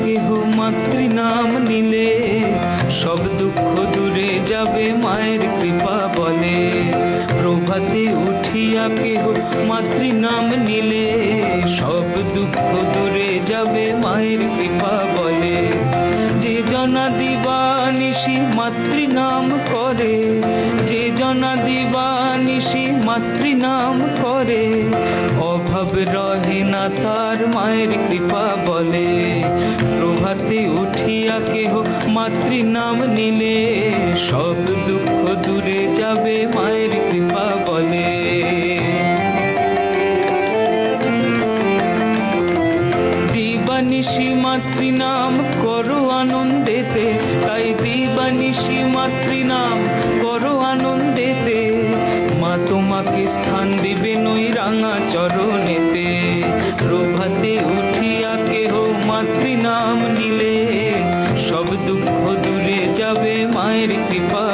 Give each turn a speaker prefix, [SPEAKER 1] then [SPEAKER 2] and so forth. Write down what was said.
[SPEAKER 1] কেহ মাতৃনাম নিলে সব দুঃখ দূরে যাবে মায়ের কৃপা বলে। প্রভাতে উঠিয়া কেহ মাতৃনাম নিলে সব দুঃখ দূরে যাবে মায়ের কৃপা বলে। যে জনা দিবানিশি মাতৃনাম করে, যে জনা দিবানিশি মাতৃনাম করে, অভাব রহে না তার মায়ের কৃপা বলে। প্রভাতে উঠিয়া কেহ মাতৃনাম নিলে সব দুঃখ দূরে যাবে মায়ের কৃপা বলে। দিবানিশি মাতৃনাম করো আনন্দেতে, তাই দিবানিশি মাতৃনাম করো আনন্দেতে। মা তোমাকে স্থান দিবেন ওই রাঙা চরণেতে। প্রভাতে উঠিয়া কেহ মাতৃনাম নিলে সব দুঃখ দূরে যাবে মায়ের কৃপা